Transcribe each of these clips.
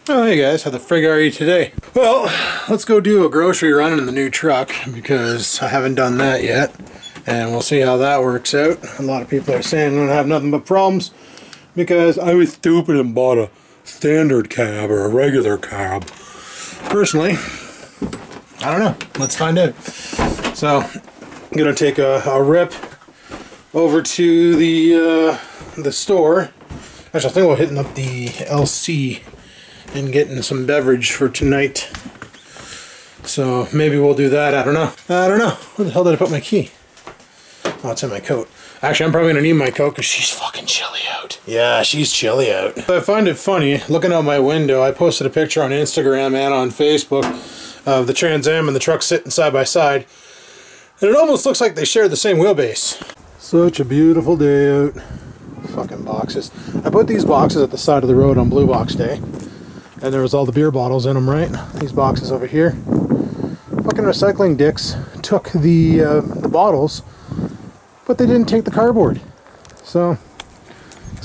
Oh, hey guys, how the frig are you today? Well, let's go do a grocery run in the new truck because I haven't done that yet. And we'll see how that works out. A lot of people are saying I'm going to have nothing but problems because I was stupid and bought a standard cab or a regular cab. Personally, I don't know. Let's find out. So, I'm going to take a rip over to the store. Actually, I think we're hitting up the LC and getting some beverage for tonight. So maybe we'll do that. I don't know. Where the hell did I put my key? Oh, it's in my coat. Actually, I'm probably gonna need my coat because she's fucking chilly out. Yeah, she's chilly out. I find it funny, looking out my window, I posted a picture on Instagram and on Facebook of the Trans Am and the truck sitting side by side. And it almost looks like they share the same wheelbase. Such a beautiful day out. Fucking boxes. I put these boxes at the side of the road on Blue Box Day. And there was all the beer bottles in them, right? These boxes over here. Fucking recycling dicks took the bottles, but they didn't take the cardboard. So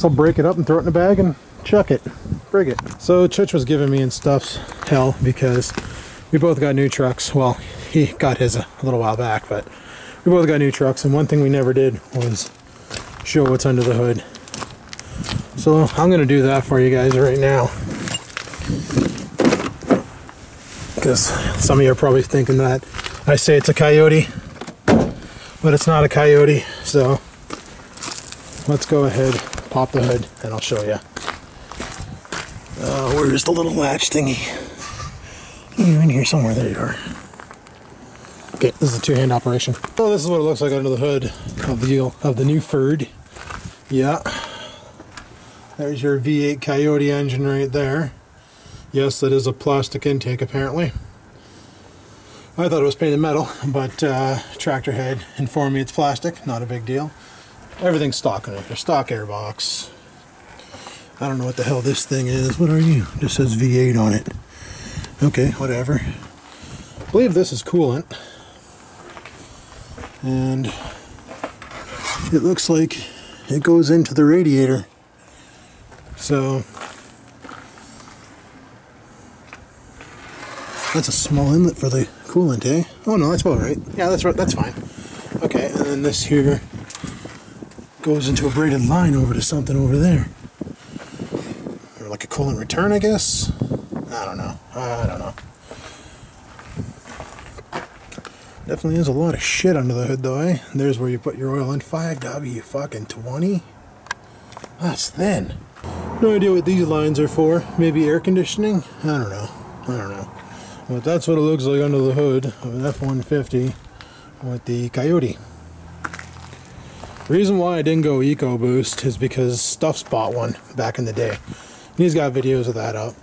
I'll break it up and throw it in a bag and chuck it. Brig it. So Church was giving me and stuff's hell because we both got new trucks. Well, he got his a little while back, but we both got new trucks, and one thing we never did was show what's under the hood. So I'm gonna do that for you guys right now. Because some of you are probably thinking that I say it's a Coyote, but it's not a Coyote. So let's go ahead, pop the hood, and I'll show you. Where's the little latch thingy? You're in here somewhere. There you are. Okay, this is a two-hand operation. So this is what it looks like under the hood of the new Ford. Yeah, there's your V8 Coyote engine right there. Yes, that is a plastic intake apparently. I thought it was painted metal, but Tractor Head informed me it's plastic. Not a big deal. Everything's stock in it. There's stock airbox. I don't know what the hell this thing is. What are you? It just says V8 on it. Okay, whatever. I believe this is coolant. And it looks like it goes into the radiator. So that's a small inlet for the coolant, eh? Oh no, that's about right. Yeah, that's right. That's fine. Okay, and then this here goes into a braided line over to something over there. Or like a coolant return, I guess? I don't know. Definitely is a lot of shit under the hood though, eh? There's where you put your oil in. 5W fucking 20? That's thin. No idea what these lines are for. Maybe air conditioning? I don't know. But that's what it looks like under the hood of an F-150 with the Coyote. The reason why I didn't go EcoBoost is because Stuff's bought one back in the day. He's got videos of that up.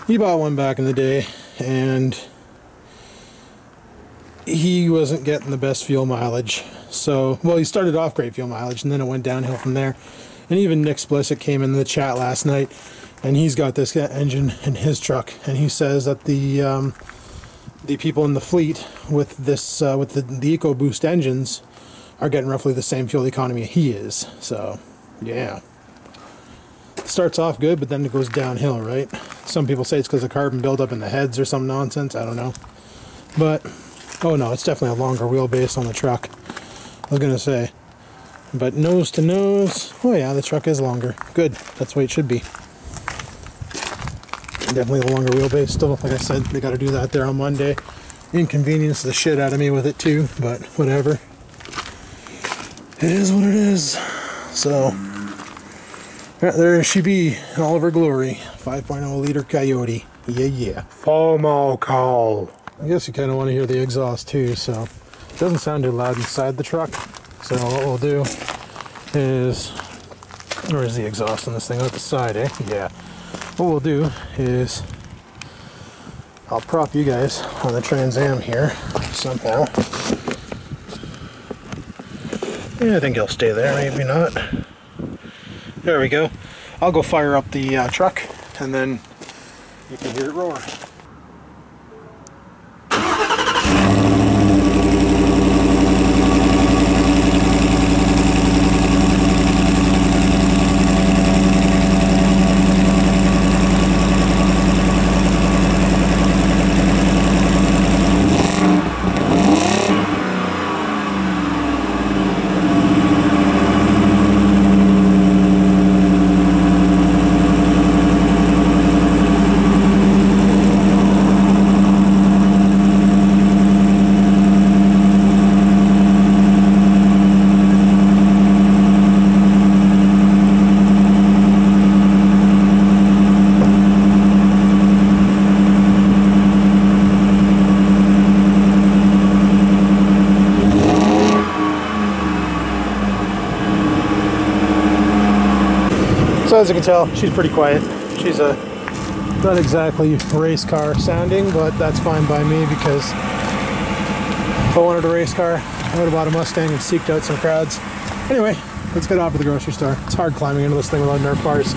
He bought one back in the day and he wasn't getting the best fuel mileage. So, well, he started off great fuel mileage and then it went downhill from there. And even Nick Splissett came in the chat last night and he's got this engine in his truck, and he says that the people in the fleet with this with the EcoBoost engines are getting roughly the same fuel economy he is. So yeah, it starts off good, but then it goes downhill, right? Some people say it's because of carbon buildup in the heads or some nonsense. I don't know, but oh no, it's definitely a longer wheelbase on the truck. I was gonna say, but nose to nose, oh yeah, the truck is longer. Good, that's the way it should be. Definitely a longer wheelbase still. Like I said, they got to do that there on Monday. Inconvenience the shit out of me with it too, but whatever. It is what it is. So, yeah, there she be in all of her glory. 5.0 liter Coyote. Yeah. FOMO call. I guess you kind of want to hear the exhaust too, so it doesn't sound too loud inside the truck. So what we'll do is, where's the exhaust on this thing? Out the side, eh? Yeah. What we'll do is I'll prop you guys on the Trans Am here somehow. Yeah, I think he'll stay there, maybe not. There we go. I'll go fire up the truck and then you can hear it roar. So as you can tell, she's pretty quiet. She's not exactly race car sounding, but that's fine by me because if I wanted a race car, I would have bought a Mustang and seeked out some crowds. Anyway, let's get off to the grocery store. It's hard climbing into this thing without Nerf bars.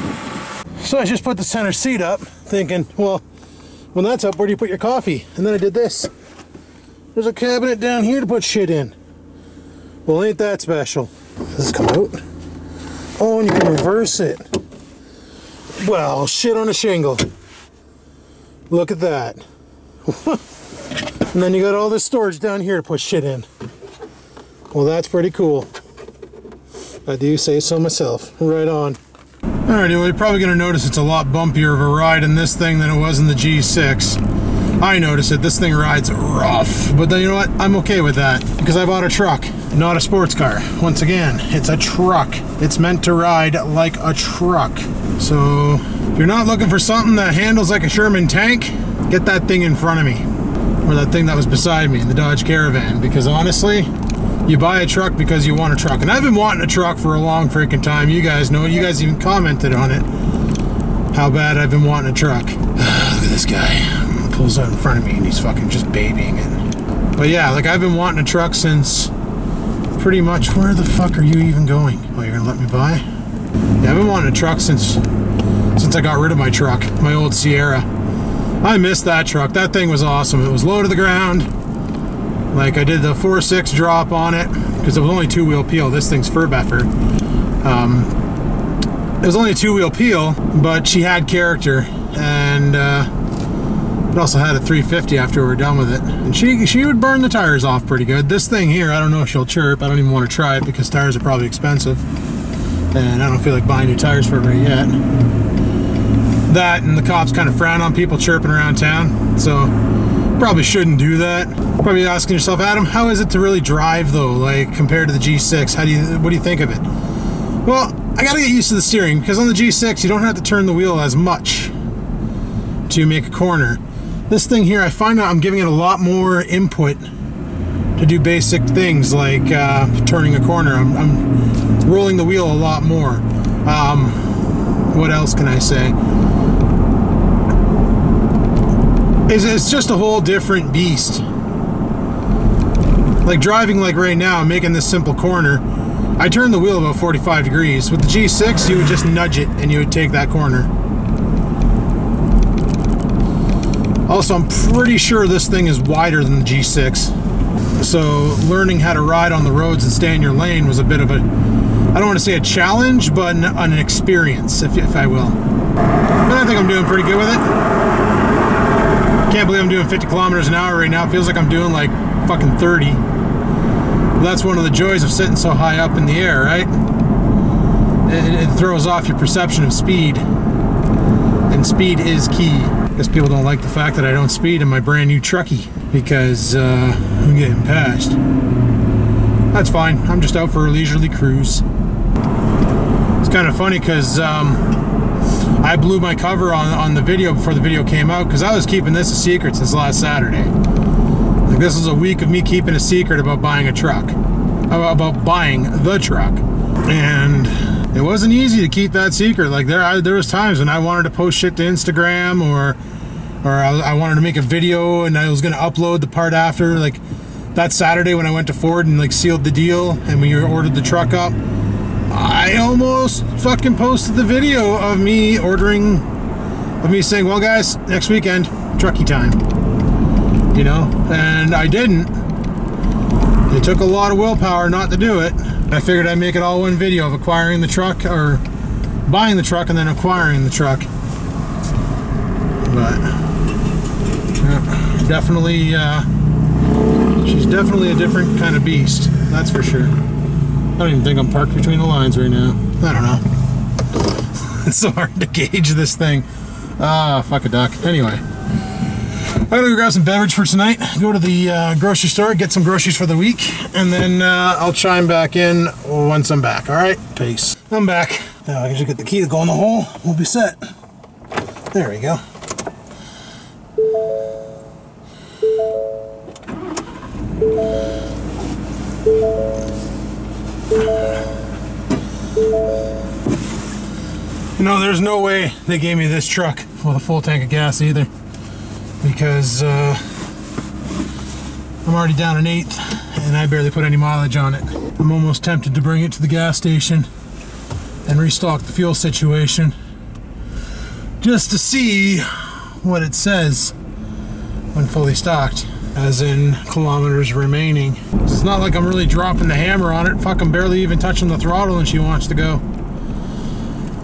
So I just put the center seat up, thinking, well, when that's up, where do you put your coffee? And then I did this. There's a cabinet down here to put shit in. Well, ain't that special? Does this come out? Oh, and you can reverse it. Well, shit on a shingle. Look at that. And then you got all this storage down here to put shit in. Well, that's pretty cool. I do say so myself. Right on. Alrighty, well, you're probably going to notice it's a lot bumpier of a ride in this thing than it was in the G6. I notice it. This thing rides rough. But then, you know what? I'm okay with that because I bought a truck, not a sports car. Once again, it's a truck. It's meant to ride like a truck. So, if you're not looking for something that handles like a Sherman tank, get that thing in front of me. Or that thing that was beside me in the Dodge Caravan. Because honestly, you buy a truck because you want a truck. And I've been wanting a truck for a long freaking time. You guys know it. You guys even commented on it. How bad I've been wanting a truck. Look at this guy. Pulls out in front of me and he's fucking just babying it. But yeah, like I've been wanting a truck since pretty much, where the fuck are you even going? Oh, you're gonna let me by? Yeah, I've been wanting a truck since I got rid of my truck, my old Sierra. I missed that truck. That thing was awesome. It was low to the ground. Like I did the 4.6 drop on it because it was only 2-wheel peel. This thing's fur buffer. It was only a 2-wheel peel, but she had character, and it also had a 350 after we were done with it. And she would burn the tires off pretty good. This thing here, I don't know if she'll chirp. I don't even want to try it because tires are probably expensive, and I don't feel like buying new tires for her yet. That and the cops kind of frown on people chirping around town, so probably shouldn't do that. Probably asking yourself, Adam, how is it to really drive though, like compared to the G6? What do you think of it? Well, I gotta get used to the steering because on the G6 you don't have to turn the wheel as much to make a corner. This thing here, I find out I'm giving it a lot more input to do basic things like turning a corner. I'm rolling the wheel a lot more. What else can I say? It's just a whole different beast. Like driving like right now, I'm making this simple corner. I turn the wheel about 45 degrees. With the G6, you would just nudge it and you would take that corner. Also, I'm pretty sure this thing is wider than the G6. So learning how to ride on the roads and stay in your lane was a bit of a, I don't want to say a challenge, but an experience, if I will. But I think I'm doing pretty good with it. Can't believe I'm doing 50 kilometers an hour right now. It feels like I'm doing like fucking 30. That's one of the joys of sitting so high up in the air, right? It throws off your perception of speed. And speed is key. I guess people don't like the fact that I don't speed in my brand new truckie because I'm getting passed. That's fine. I'm just out for a leisurely cruise. It's kind of funny because I blew my cover on the video before the video came out because I was keeping this a secret since last Saturday. Like this was a week of me keeping a secret about buying a truck, about buying the truck, and it wasn't easy to keep that secret. Like there was times when I wanted to post shit to Instagram or I wanted to make a video and I was going to upload the part after. Like that Saturday when I went to Ford and like sealed the deal and we ordered the truck up, I almost fucking posted the video of me saying, well guys, next weekend, truckie time. You know, and I didn't. It took a lot of willpower not to do it. I figured I'd make it all one video of acquiring the truck, or buying the truck and then acquiring the truck. But definitely, she's definitely a different kind of beast. That's for sure. I don't even think I'm parked between the lines right now. I don't know. It's so hard to gauge this thing. Ah, fuck a duck. Anyway. I'm gonna go grab some beverage for tonight, go to the grocery store, get some groceries for the week, and then I'll chime back in once I'm back, alright? Peace. I'm back. Now I can just get the key to go in the hole, we'll be set. There we go. You know, there's no way they gave me this truck with a full tank of gas either, because I'm already down an eighth and I barely put any mileage on it. I'm almost tempted to bring it to the gas station and restock the fuel situation just to see what it says when fully stocked, as in kilometers remaining. It's not like I'm really dropping the hammer on it. Fuck, I'm barely even touching the throttle and she wants to go.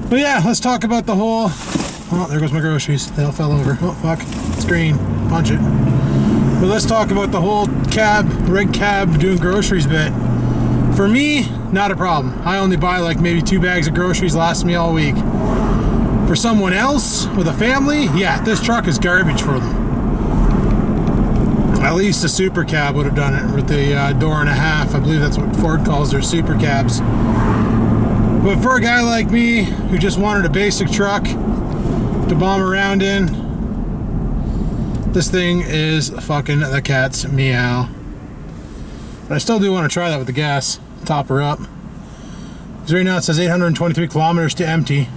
But yeah, let's talk about the whole... Oh, there goes my groceries. They all fell over. Oh, fuck. It's green. Punch it. But let's talk about the whole red cab doing groceries bit. For me, not a problem. I only buy like maybe 2 bags of groceries, lasts me all week. For someone else with a family, yeah, this truck is garbage for them. At least a super cab would have done it with the door and a half. I believe that's what Ford calls their super cabs. But for a guy like me who just wanted a basic truck to bomb around in, this thing is fucking the cat's meow. But I still do want to try that with the gas, top her up. Because right now it says 823 kilometers to empty.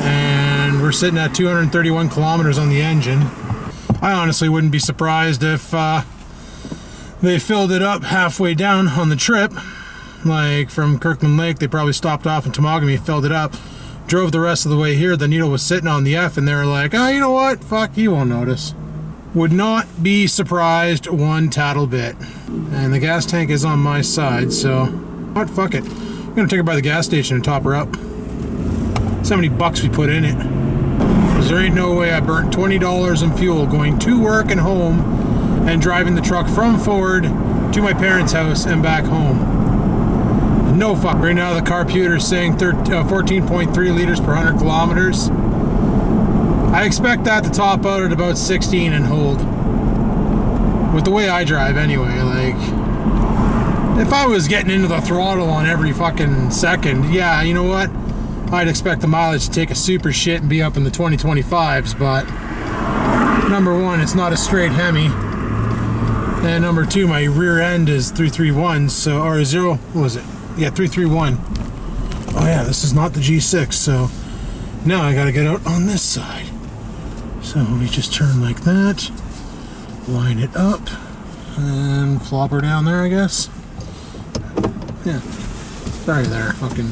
And we're sitting at 231 kilometers on the engine. I honestly wouldn't be surprised if they filled it up halfway down on the trip. Like from Kirkland Lake, they probably stopped off in Temagami, filled it up, drove the rest of the way here. The needle was sitting on the F and they were like, oh, you know what? Fuck, you won't notice. Would not be surprised one tattle bit. And the gas tank is on my side, so what? Fuck it. I'm gonna take her by the gas station and top her up. See how many bucks we put in it. Because there ain't no way I burnt $20 in fuel going to work and home and driving the truck from Ford to my parents' house and back home. No fuck. Right now the carburetor is saying 14.3 liters per 100 kilometers. I expect that to top out at about 16 and hold. With the way I drive anyway, like, if I was getting into the throttle on every fucking second, yeah, you know what? I'd expect the mileage to take a super shit and be up in the 2025s, but number one, it's not a straight Hemi. And number two, my rear end is 331, so, or 0, what was it? Yeah, 331. Oh yeah, this is not the G6, so now I gotta get out on this side. So we just turn like that, line it up, and flop her down there, I guess. Yeah, sorry there, fucking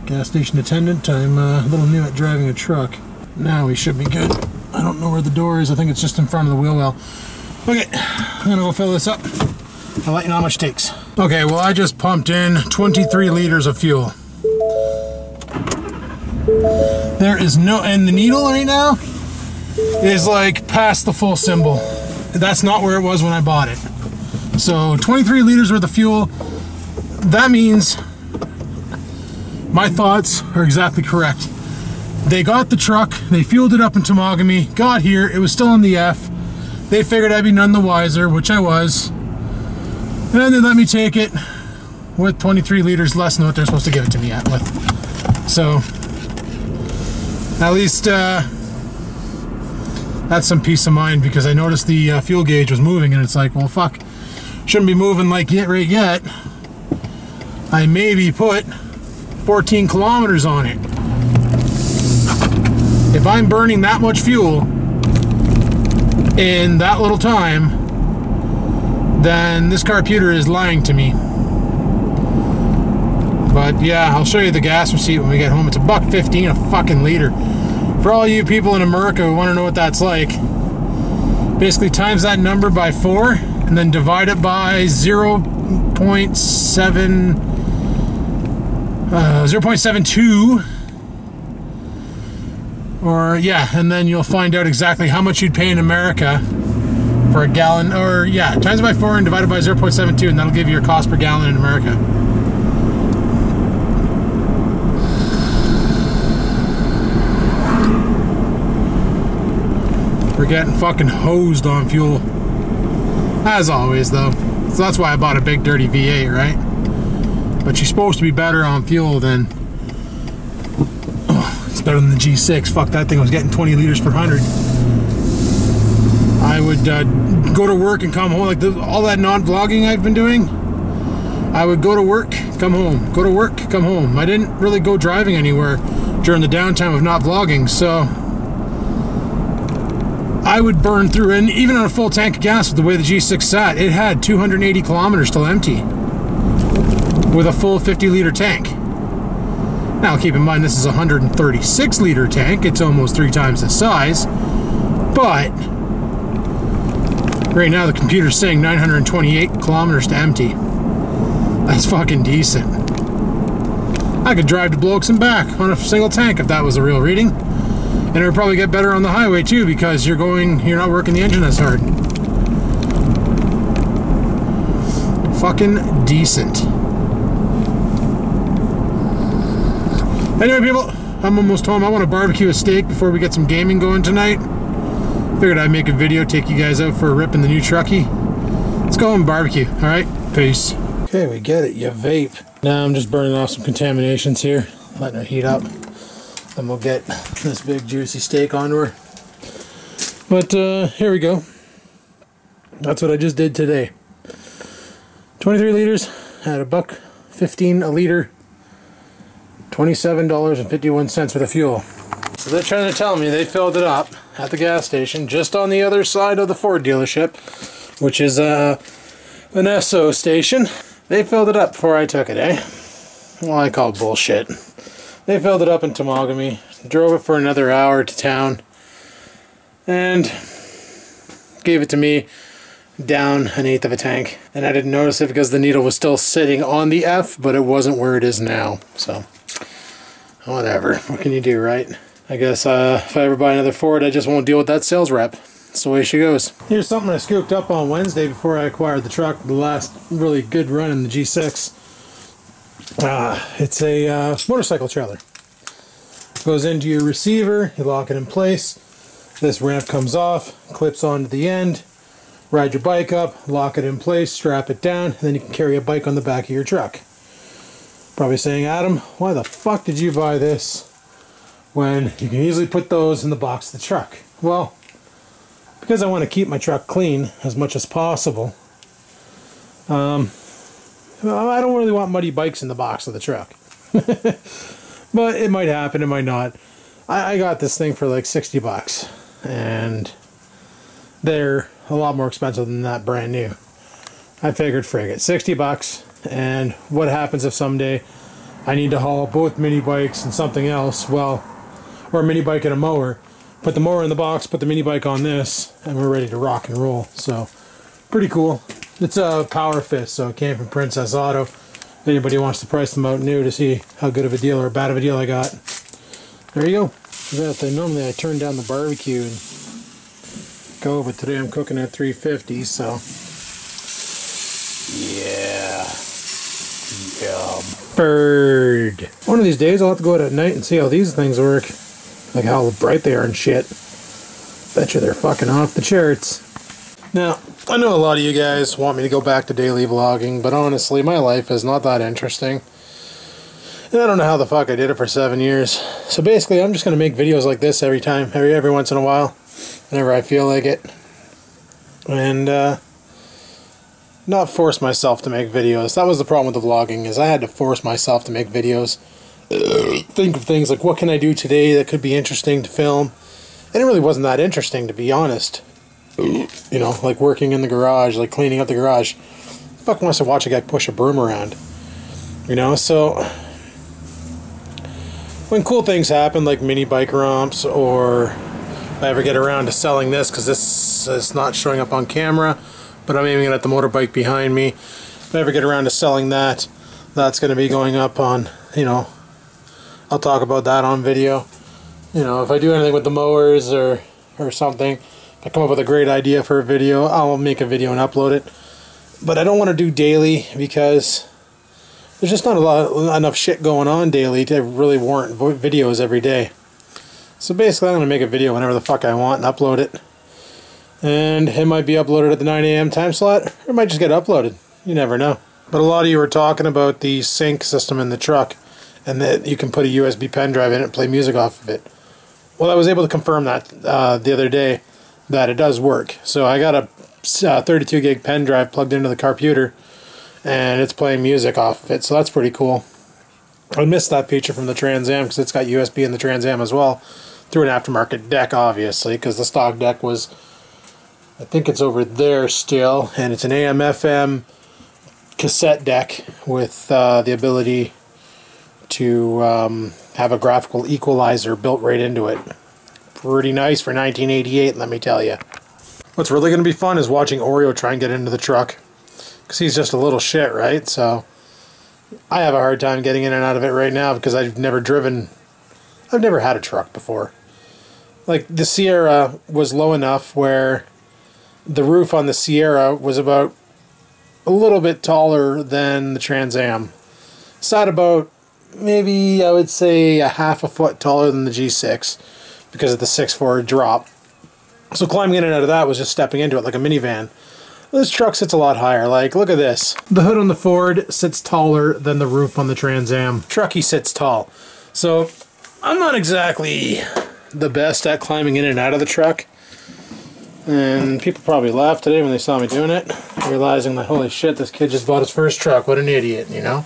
gas station attendant. I'm a little new at driving a truck. Now we should be good. I don't know where the door is. I think it's just in front of the wheel well. Okay, I'm gonna go fill this up. I'll let you know how much it takes. Okay, well I just pumped in 23 liters of fuel. There is no, and the needle right now is like past the full symbol. That's not where it was when I bought it. So 23 liters worth of fuel, that means my thoughts are exactly correct. They got the truck, they fueled it up in Temagami, got here, it was still in the F. They figured I'd be none the wiser, which I was. And then they let me take it with 23 liters less than what they're supposed to give it to me at with. So, at least that's some peace of mind, because I noticed the fuel gauge was moving and it's like, well fuck, shouldn't be moving like right yet. I maybe put 14 kilometers on it. If I'm burning that much fuel in that little time, then this carburetor is lying to me. But yeah, I'll show you the gas receipt when we get home. It's $1.15 a fucking liter. For all you people in America who want to know what that's like, basically times that number by 4 and then divide it by 0.72, or yeah, and then you'll find out exactly how much you'd pay in America for a gallon, or yeah, times it by 4 and divided by 0.72, and that'll give you your cost per gallon in America. We're getting fucking hosed on fuel, as always though. So that's why I bought a big dirty V8, right? But she's supposed to be better on fuel than, oh, it's better than the G6. Fuck, that thing was getting 20 liters per 100. I would go to work and come home, like all that non-vlogging I've been doing. I would go to work, come home, go to work, come home. I didn't really go driving anywhere during the downtime of not vlogging, so I would burn through, and even on a full tank of gas with the way the G6 sat, it had 280 kilometers till empty with a full 50-liter tank. Now keep in mind this is a 136-liter tank, it's almost 3 times the size, but right now the computer's saying 928 kilometers to empty. That's fucking decent. I could drive to Blokes and back on a single tank if that was the real reading. And it would probably get better on the highway too, because you're not working the engine as hard. Fucking decent. Anyway, people, I'm almost home. I want to barbecue a steak before we get some gaming going tonight. Figured I'd make a video, take you guys out for a rip in the new truckie. Let's go home and barbecue. Alright, peace. Okay, we get it, you vape. Now I'm just burning off some contaminations here, letting it heat up. Then we'll get this big juicy steak onto her. But here we go. That's what I just did today. 23 liters at $1.15 a liter. $27.51 for the fuel. So they're trying to tell me they filled it up at the gas station just on the other side of the Ford dealership, which is an Esso station. They filled it up before I took it, eh? Well, I call bullshit. They filled it up in Temagami, drove it for another hour to town, and gave it to me down 1/8 of a tank. And I didn't notice it because the needle was still sitting on the F, but it wasn't where it is now. So, whatever. What can you do, right? I guess if I ever buy another Ford, I just won't deal with that sales rep. That's the way she goes. Here's something I scooped up on Wednesday before I acquired the truck, the last really good run in the G6. It's a motorcycle trailer. Goes into your receiver, you lock it in place. This ramp comes off, clips onto the end. Ride your bike up, lock it in place, strap it down, and then you can carry a bike on the back of your truck. Probably saying, Adam, why the fuck did you buy this when you can easily put those in the box of the truck? Well, because I want to keep my truck clean as much as possible. I don't really want muddy bikes in the box of the truck. But it might happen, it might not. I got this thing for like 60 bucks. And they're a lot more expensive than that brand new. I figured, frig it, 60 bucks. And what happens if someday I need to haul both mini bikes and something else? Well, or a mini bike and a mower. Put the mower in the box, put the mini bike on this, and we're ready to rock and roll. So, pretty cool. It's a Power Fist, so it came from Princess Auto. If anybody wants to price them out new to see how good of a deal or bad of a deal I got. There you go. Normally I turn down the barbecue and go, but today I'm cooking at 350, so yeah. Bird. One of these days I'll have to go out at night and see how these things work. Like how bright they are and shit. Bet you they're fucking off the charts. Now, I know a lot of you guys want me to go back to daily vlogging, but honestly, my life is not that interesting. And I don't know how the fuck I did it for 7 years. So basically, I'm just going to make videos like this every once in a while, whenever I feel like it. And, not force myself to make videos. That was the problem with the vlogging, is I had to force myself to make videos. Think of things like, what can I do today that could be interesting to film? And it really wasn't that interesting, to be honest. You know, like working in the garage, like cleaning up the garage. Fuck wants to watch a guy push a broom around. You know, so when cool things happen, like mini bike romps, or if I ever get around to selling this, because this is not showing up on camera, but I'm aiming it at the motorbike behind me. If I ever get around to selling that, that's going to be going up on, you know, I'll talk about that on video. You know, if I do anything with the mowers or something, if I come up with a great idea for a video, I'll make a video and upload it. But I don't want to do daily because there's just not enough shit going on daily to really warrant videos every day. So basically I'm going to make a video whenever the fuck I want and upload it. And it might be uploaded at the 9 AM time slot, or it might just get uploaded. You never know. But a lot of you were talking about the sync system in the truck, and that you can put a USB pen drive in it and play music off of it. Well, I was able to confirm that the other day, that it does work. So I got a 32 gig pen drive plugged into the computer, and it's playing music off of it, so that's pretty cool. I missed that feature from the Trans Am because it's got USB in the Trans Am as well, through an aftermarket deck, obviously, because the stock deck was, I think it's over there still, and it's an AM/FM cassette deck with the ability to have a graphical equalizer built right into it. Pretty nice for 1988, let me tell you. What's really going to be fun is watching Oreo try and get into the truck, because he's just a little shit, right? So I have a hard time getting in and out of it right now because I've never had a truck before. Like, the Sierra was low enough where the roof on the Sierra was about a little bit taller than the Trans Am. Sat about, maybe I would say, a half a foot taller than the G6 because of the 6.4 drop. So climbing in and out of that was just stepping into it like a minivan. This truck sits a lot higher. Like, look at this. The hood on the Ford sits taller than the roof on the Trans Am. Trucky sits tall. So I'm not exactly the best at climbing in and out of the truck. And people probably laughed today when they saw me doing it, realizing that, holy shit, this kid just bought his first truck. What an idiot, you know?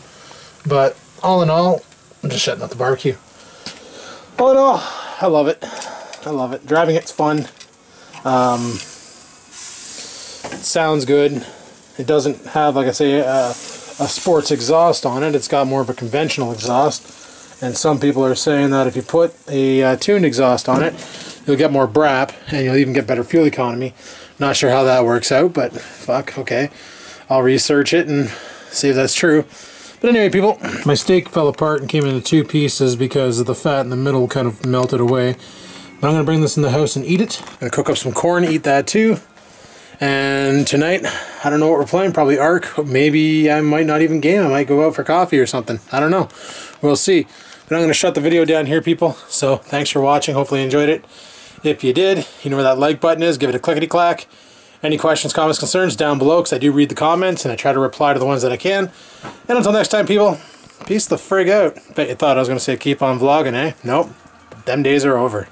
But all in all, I'm just shutting out the barbecue. All in all, I love it. I love it. Driving it's fun. It sounds good. It doesn't have, like I say, a sports exhaust on it. It's got more of a conventional exhaust. And some people are saying that if you put a tuned exhaust on it, you'll get more brap, and you'll even get better fuel economy. Not sure how that works out, but fuck, okay. I'll research it and see if that's true. But anyway, people, my steak fell apart and came into two pieces because of the fat in the middle kind of melted away. But I'm going to bring this in the house and eat it. I'm going to cook up some corn, eat that too. And tonight, I don't know what we're playing, probably Ark. Maybe I might not even game. I might go out for coffee or something. I don't know. We'll see. But I'm going to shut the video down here, people. So thanks for watching. Hopefully you enjoyed it. If you did, you know where that like button is. Give it a clickety-clack. Any questions, comments, concerns, down below, because I do read the comments and I try to reply to the ones that I can. And until next time, people, peace the frig out. Bet you thought I was going to say keep on vlogging, eh? Nope. Them days are over.